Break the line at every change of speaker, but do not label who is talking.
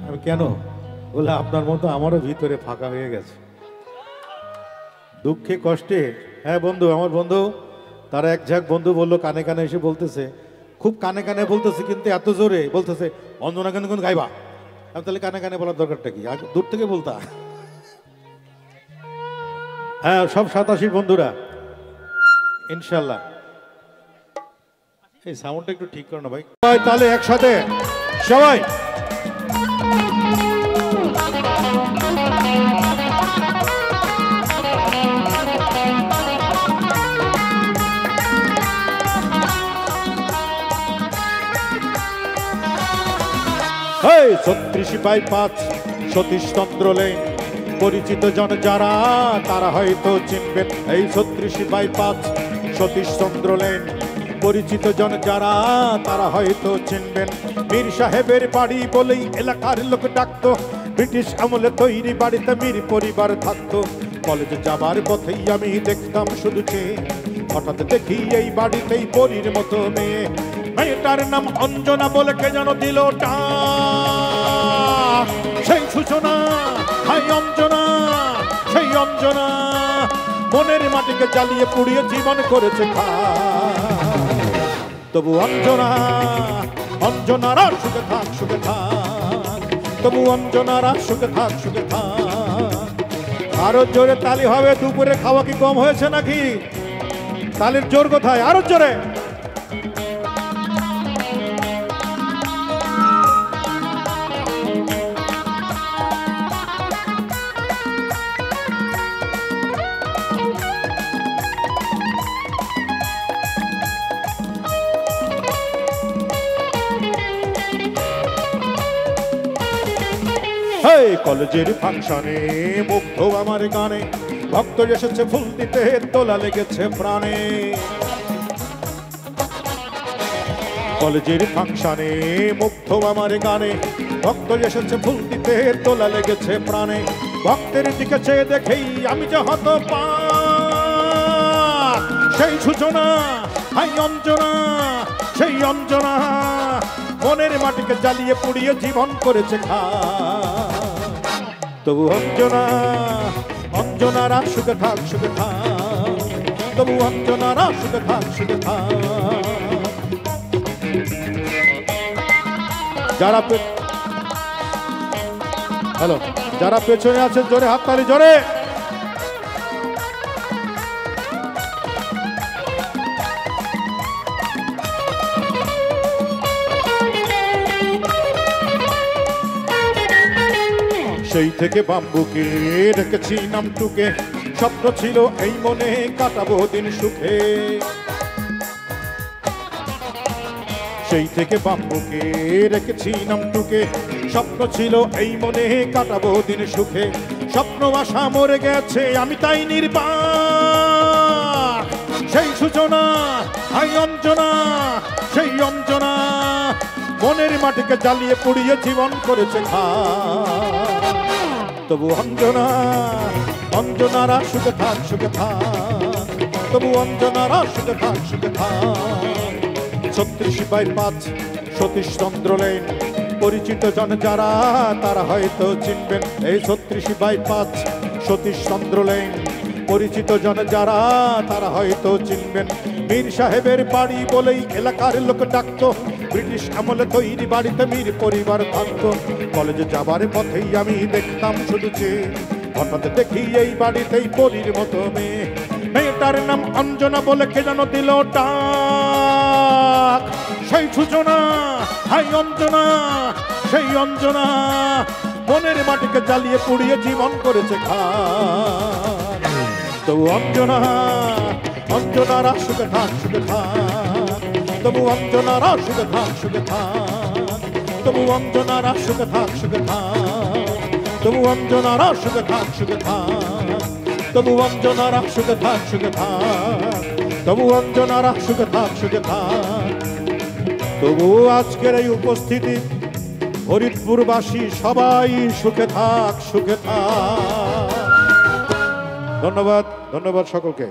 আমি কেন বলে আপনার মতো আমারও ভিতরে ফাঁকা হয়ে গেছে দুঃখে কষ্টে। হ্যাঁ বন্ধু, আমার বন্ধু, তারা এক ঝাঁক বন্ধু বললো, কানে কানে এসে বলতেছে, খুব কানে কানে বলতেছে, কিন্তু এত জোরে বলতেছে, অঞ্জনা কেন কোন গাইবা। আমি তাহলে কানে কানে বলার দরকারটা কি, দূর থেকে বলতা। হ্যাঁ, সব 87 বন্ধুরা ইনশাল্লাহ। এই সাউন্ডটা একটু ঠিক করো না ভাই। তাহলে একসাথে সবাই এই 36/5 সতীশচন্দ্র লেন, পরিচিত জন যারা তারা হয়তো চিনবেন। এই 36/5 সতীশচন্দ্র লেন, পরিচিত জন যারা তারা হয়তো চিনবেন। মীর সাহেবের বাড়ি বলেই এলাকার লোক ডাকতো, ব্রিটিশ আমলে তৈরি বাড়িতে মীর পরিবার থাকতো। কলেজে যাবার পথেই আমি দেখতাম শুধু চেয়ে, হঠাৎ দেখি এই বাড়িতেই পরীর মতো মেয়ে। মেয়েটার নাম অঞ্জনা বলে কে যেন দিল ডাক, সেই সূচনা, হাই অঞ্জনা, সেই অঞ্জনা মনের মাটিকে জ্বালিয়ে পুড়িয়ে জীবন করেছে তবু অঞ্জনা, অঞ্জনারা সুখে থাক, সুখে থাক, তবু অঞ্জনারা সুখে থাক, সুখে থাক। আরো জোরে তালি হবে। দুপুরে খাওয়া কি কম হয়েছে নাকি? তালির জোর কোথায়? আরো জোরে। কলেজের ফাংশনে মুগ্ধ আমার গানে, ভক্ত এসেছে ফুল দিতে, তোলা লেগেছে প্রাণে। কলেজের ফাংশনে মুগ্ধ আমার গানে, ভক্ত এসেছে ফুল দিতে, তোলা লেগেছে প্রাণে। ভক্তের দিকে চেয়ে দেখেই আমি যে হতবাক, সেই সূচনা, হাই অঞ্জনা, সেই অঞ্জনা মনের মাটিকে জ্বালিয়ে পুড়িয়ে জীবন করেছে খা। তবু অঞ্জনা, অঞ্জনারা সুখে থাক, সুখে থাক, তবু অঞ্জনারা সুখে থাক, সুখে থাক। যারা হ্যালো, যারা পেছনে আছেন জোরে হাততালি, জোরে। সেই থেকে বাম্বুকে রেখেছি নামটুকে, স্বপ্ন ছিল এই মনে কাটাবো দিন সুখে। সেই থেকে বাম্বুকে রেখেছি নামটুকে, স্বপ্ন ছিল এই মনে কাটাবো দিন সুখে। স্বপ্ন আশা মরে গেছে, আমি তাই নির্বাক, সেই সূচনা, হাই অঞ্জনা, সেই অঞ্জনা মনের মাটিকে জ্বালিয়ে পুড়িয়ে জীবন করেছে খা। তবু অঞ্জনা, অঞ্জনারা সুখে থাক, সুখে থাক, তবু অঞ্জনারা সুখে থাক, সুখে থাক। 36/5 সতীশচন্দ্র লেন, পরিচিত জন যারা তারা হয়তো চিনবেন। এই 36/5 সতীশচন্দ্র লেন, পরিচিত জন যারা তারা হয়তো চিনবেন। মীর সাহেবের বাড়ি বলেই এলাকার লোক ডাকতো, ব্রিটিশ আমলে তৈরি বাড়িতে মীর পরিবার থাকতো। কলেজে যাবার পথেই আমি দেখতাম শুধু চেয়ে, হঠাৎ দেখি এই বাড়িতেই পরীর মতো মেয়ে। মেয়েটার নাম অঞ্জনা বলে কে যেন দিল ডাক, সেই সূচনা, হাই অঞ্জনা, সেই অঞ্জনা মনের মাটিকে জ্বালিয়ে পুড়িয়ে জীবন করেছে খা। তবু অঞ্জনা, অঞ্জনারা সুখে থাক, সুখে থাক, তবু অঞ্জনারা সুখে থাক, সুখে থাক, তবু অঞ্জনারা সুখে থাক, সুখে থাক, তবু অঞ্জনারা সুখে থাক, সুখে থাক, তবু অঞ্জনারা সুখে থাক, সুখে থাক, তবু অঞ্জনারা সুখে থাক, সুখে থাক। তবু আজকের এই উপস্থিতি ফরিদপুরবাসী সবাই সুখে থাক, সুখে থাক। ধন্যবাদ, ধন্যবাদ সকলকে।